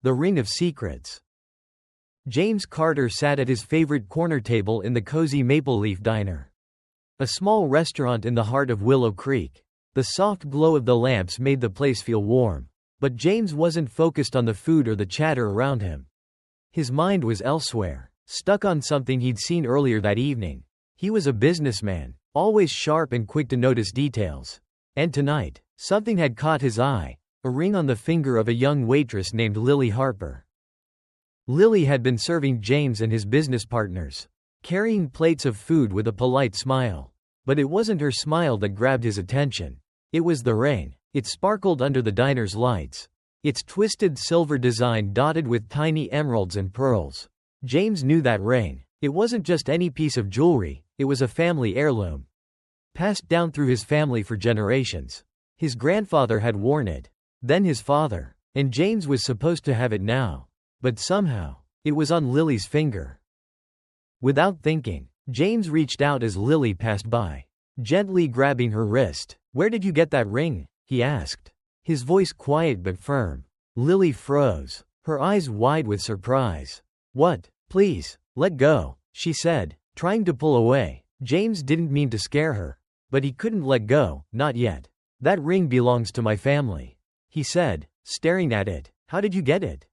The Ring of Secrets. James Carter sat at his favorite corner table in the cozy Maple Leaf Diner, a small restaurant in the heart of Willow Creek. The soft glow of the lamps made the place feel warm. But James wasn't focused on the food or the chatter around him. His mind was elsewhere, stuck on something he'd seen earlier that evening. He was a businessman, always sharp and quick to notice details. And tonight, something had caught his eye, a ring on the finger of a young waitress named Lily Harper. Lily had been serving James and his business partners, carrying plates of food with a polite smile. But it wasn't her smile that grabbed his attention. It was the ring. It sparkled under the diner's lights, its twisted silver design dotted with tiny emeralds and pearls. James knew that ring. It wasn't just any piece of jewelry, it was a family heirloom, passed down through his family for generations. His grandfather had worn it, then his father, and James was supposed to have it now. But somehow, it was on Lily's finger. Without thinking, James reached out as Lily passed by, gently grabbing her wrist. "Where did you get that ring?" he asked, his voice quiet but firm. Lily froze, her eyes wide with surprise. "What? Please, let go," she said, trying to pull away. James didn't mean to scare her, but he couldn't let go, not yet. "That ring belongs to my family," he said, staring at it. "How did you get it?"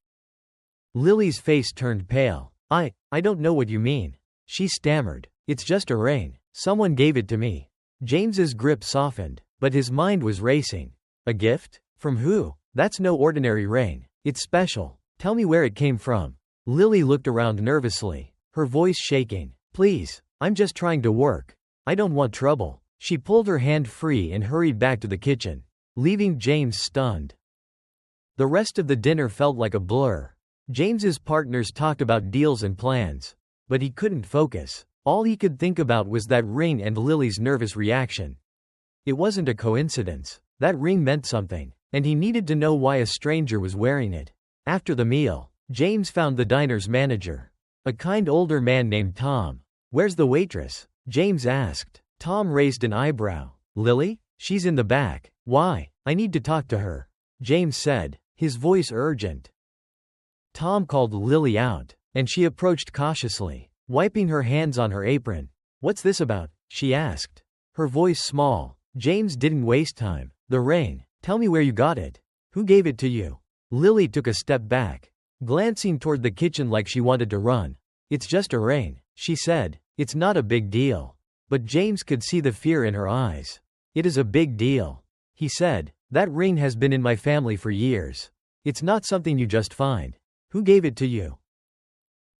Lily's face turned pale. I don't know what you mean," she stammered. "It's just a ring. Someone gave it to me." James's grip softened, but his mind was racing. "A gift? From who? That's no ordinary ring. It's special. Tell me where it came from." Lily looked around nervously, her voice shaking. "Please, I'm just trying to work. I don't want trouble." She pulled her hand free and hurried back to the kitchen, leaving James stunned. The rest of the dinner felt like a blur. James's partners talked about deals and plans, but he couldn't focus. All he could think about was that ring and Lily's nervous reaction. It wasn't a coincidence. That ring meant something, and he needed to know why a stranger was wearing it. After the meal, James found the diner's manager, a kind older man named Tom. "Where's the waitress?" James asked. Tom raised an eyebrow. "Lily? She's in the back." "Why?" "I need to talk to her," James said, his voice urgent. Tom called Lily out, and she approached cautiously, wiping her hands on her apron. "What's this about?" she asked, her voice small. James didn't waste time. "The ring. Tell me where you got it. Who gave it to you?" Lily took a step back, glancing toward the kitchen like she wanted to run. "It's just a ring," she said. "It's not a big deal." But James could see the fear in her eyes. "It is a big deal," he said. "That ring has been in my family for years. It's not something you just find. Who gave it to you?"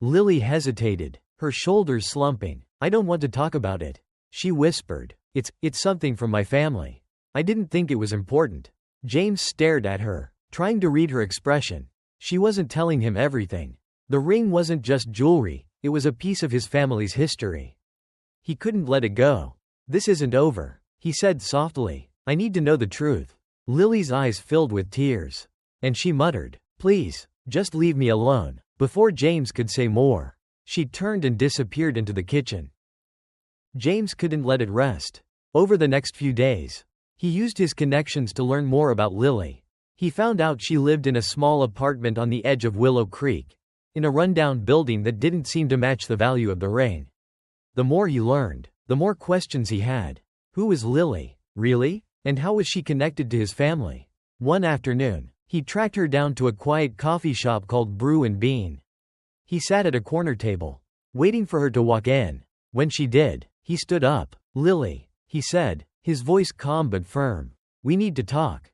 Lily hesitated, her shoulders slumping. "I don't want to talk about it," she whispered. It's something from my family. I didn't think it was important." James stared at her, trying to read her expression. She wasn't telling him everything. The ring wasn't just jewelry, it was a piece of his family's history. He couldn't let it go. "This isn't over," he said softly. "I need to know the truth." Lily's eyes filled with tears, and she muttered, "Please, just leave me alone." Before James could say more, she turned and disappeared into the kitchen. James couldn't let it rest. Over the next few days, he used his connections to learn more about Lily. He found out she lived in a small apartment on the edge of Willow Creek, in a rundown building that didn't seem to match the value of the ring. The more he learned, the more questions he had. Who was Lily, really? And how was she connected to his family? One afternoon, he tracked her down to a quiet coffee shop called Brew and Bean. He sat at a corner table, waiting for her to walk in. When she did, he stood up. "Lily," he said, his voice calm but firm. "We need to talk."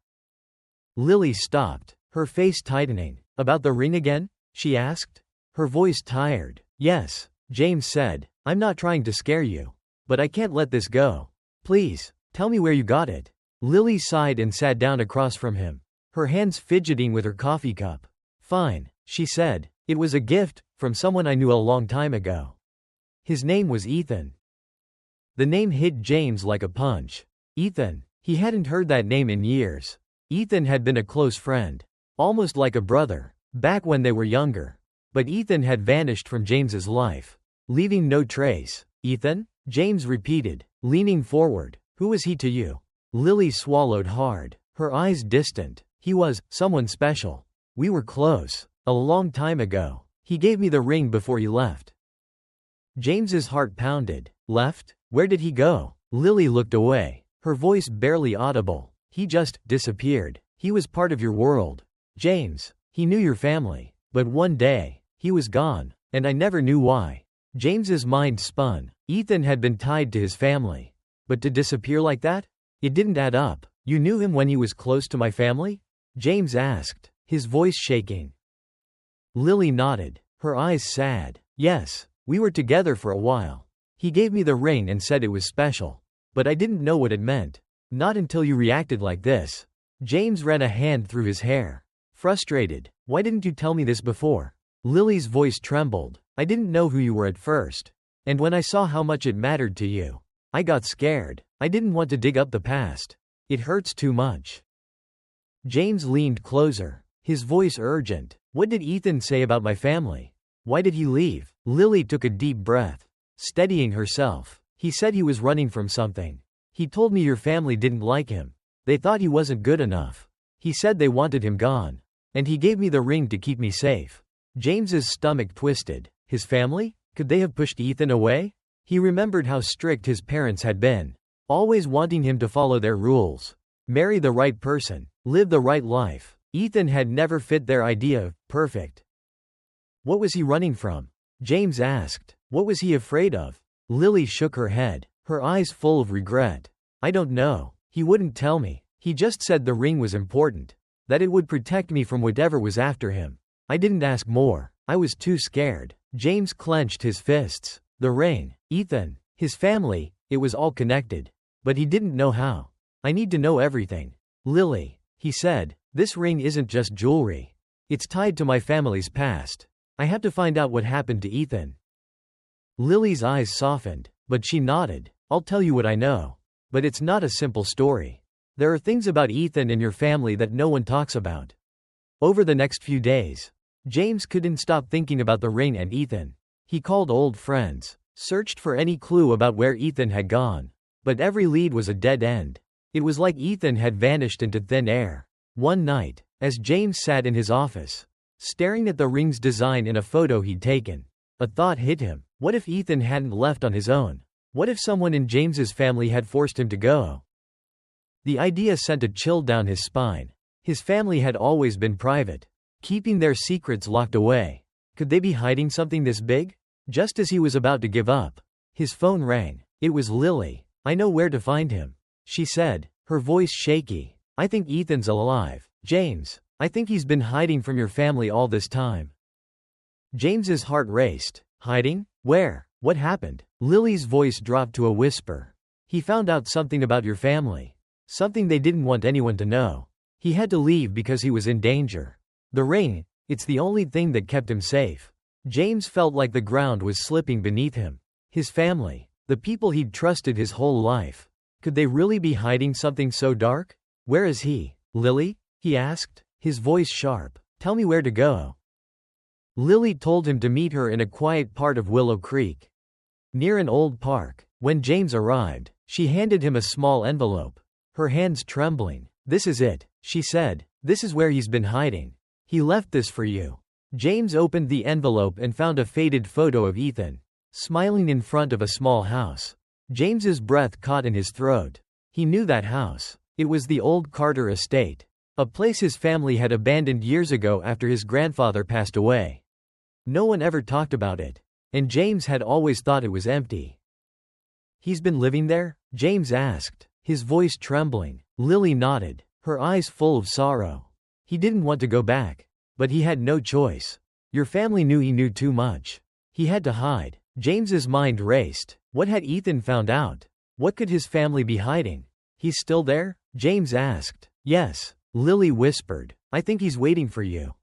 Lily stopped, her face tightening. "About the ring again?" she asked, her voice tired. "Yes," James said. "I'm not trying to scare you, but I can't let this go. Please, tell me where you got it." Lily sighed and sat down across from him, her hands fidgeting with her coffee cup. "Fine," she said. "It was a gift, from someone I knew a long time ago. His name was Ethan." The name hit James like a punch. Ethan. He hadn't heard that name in years. Ethan had been a close friend, almost like a brother, back when they were younger. But Ethan had vanished from James's life, leaving no trace. "Ethan?" James repeated, leaning forward. "Who was he to you?" Lily swallowed hard, her eyes distant. "He was someone special. We were close, A long time ago. He gave me the ring before he left. James's heart pounded. Left? Where did he go? Lily looked away, her voice barely audible. He just disappeared. He was part of your world. James. He knew your family. But one day, he was gone, and I never knew why. James's mind spun. Ethan had been tied to his family. But to disappear like that? It didn't add up. You knew him when he was close to my family? James asked, his voice shaking. Lily nodded, her eyes sad. Yes, we were together for a while. He gave me the ring and said it was special. But I didn't know what it meant. Not until you reacted like this. James ran a hand through his hair. Frustrated. Why didn't you tell me this before? Lily's voice trembled. I didn't know who you were at first. And when I saw how much it mattered to you, I got scared. I didn't want to dig up the past. It hurts too much. James leaned closer, his voice urgent. What did Ethan say about my family? Why did he leave? Lily took a deep breath, steadying herself. He said he was running from something. He told me your family didn't like him. They thought he wasn't good enough. He said they wanted him gone. And he gave me the ring to keep me safe. James's stomach twisted. His family? Could they have pushed Ethan away? He remembered how strict his parents had been, always wanting him to follow their rules. Marry the right person, live the right life. Ethan had never fit their idea of perfect. What was he running from? James asked. What was he afraid of? Lily shook her head, her eyes full of regret. I don't know. He wouldn't tell me. He just said the ring was important, that it would protect me from whatever was after him. I didn't ask more. I was too scared. James clenched his fists. The ring, Ethan, his family, it was all connected. But he didn't know how. I need to know everything. Lily, he said, this ring isn't just jewelry. It's tied to my family's past. I have to find out what happened to Ethan. Lily's eyes softened, but she nodded. I'll tell you what I know. But it's not a simple story. There are things about Ethan and your family that no one talks about. Over the next few days, James couldn't stop thinking about the ring and Ethan. He called old friends, searched for any clue about where Ethan had gone. But every lead was a dead end. It was like Ethan had vanished into thin air. One night, as James sat in his office, staring at the ring's design in a photo he'd taken, a thought hit him. What if Ethan hadn't left on his own? What if someone in James's family had forced him to go? The idea sent a chill down his spine. His family had always been private, keeping their secrets locked away. Could they be hiding something this big? Just as he was about to give up, his phone rang. It was Lily. I know where to find him, she said, her voice shaky. I think Ethan's alive. James, I think he's been hiding from your family all this time. James's heart raced. Hiding? Where? What happened? Lily's voice dropped to a whisper. He found out something about your family. Something they didn't want anyone to know. He had to leave because he was in danger. The ring, it's the only thing that kept him safe. James felt like the ground was slipping beneath him. His family, the people he'd trusted his whole life. Could they really be hiding something so dark? Where is he? Lily? He asked, his voice sharp. Tell me where to go. Lily told him to meet her in a quiet part of Willow Creek, near an old park. When James arrived, she handed him a small envelope, her hands trembling. This is it, she said. This is where he's been hiding. He left this for you. James opened the envelope and found a faded photo of Ethan, smiling in front of a small house. James's breath caught in his throat. He knew that house. It was the old Carter estate, a place his family had abandoned years ago after his grandfather passed away. No one ever talked about it, and James had always thought it was empty. He's been living there? James asked, his voice trembling. Lily nodded, her eyes full of sorrow. He didn't want to go back, but he had no choice. Your family knew he knew too much. He had to hide. James's mind raced. What had Ethan found out? What could his family be hiding? He's still there? James asked. Yes, Lily whispered. I think he's waiting for you.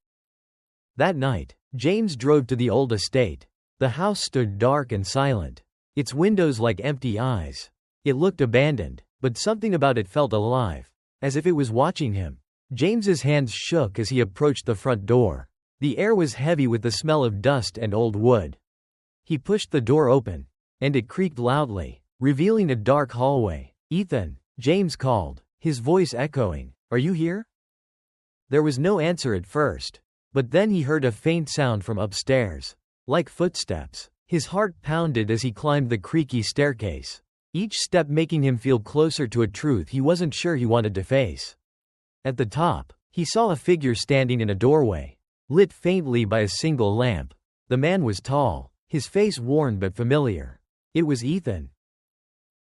That night, James drove to the old estate. The house stood dark and silent, its windows like empty eyes. It looked abandoned, but something about it felt alive, as if it was watching him. James's hands shook as he approached the front door. The air was heavy with the smell of dust and old wood. He pushed the door open, and it creaked loudly, revealing a dark hallway. Ethan, James called, his voice echoing. Are you here? There was no answer at first. But then he heard a faint sound from upstairs. Like footsteps. His heart pounded as he climbed the creaky staircase. Each step making him feel closer to a truth he wasn't sure he wanted to face. At the top, he saw a figure standing in a doorway, lit faintly by a single lamp. The man was tall, his face worn but familiar. It was Ethan.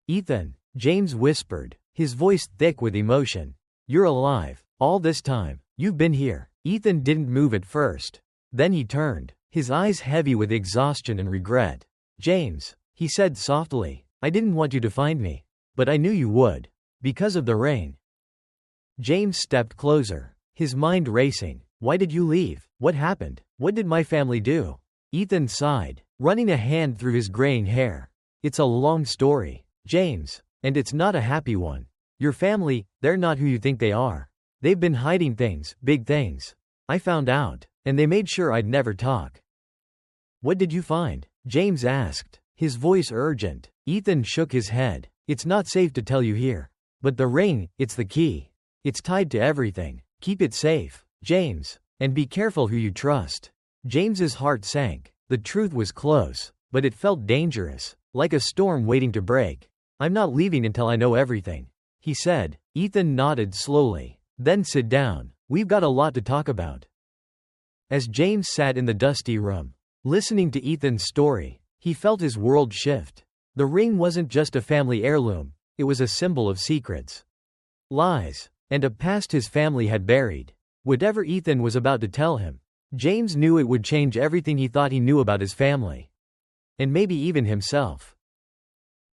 "Ethan," James whispered, his voice thick with emotion. "You're alive. All this time. You've been here." Ethan didn't move at first. Then he turned, his eyes heavy with exhaustion and regret. "James," he said softly, "I didn't want you to find me. But I knew you would. Because of the rain." James stepped closer, his mind racing. "Why did you leave? What happened? What did my family do?" Ethan sighed, running a hand through his graying hair. "It's a long story, James, and it's not a happy one. Your family, they're not who you think they are. They've been hiding things, big things. I found out, and they made sure I'd never talk." "What did you find?" James asked, his voice urgent. Ethan shook his head. "It's not safe to tell you here. But the ring, it's the key. It's tied to everything. Keep it safe, James, and be careful who you trust." James's heart sank. The truth was close, but it felt dangerous, like a storm waiting to break. "I'm not leaving until I know everything," he said. Ethan nodded slowly. "Then sit down. We've got a lot to talk about." As James sat in the dusty room, listening to Ethan's story, he felt his world shift. The ring wasn't just a family heirloom, it was a symbol of secrets, lies, and a past his family had buried. Whatever Ethan was about to tell him, James knew it would change everything he thought he knew about his family. And maybe even himself.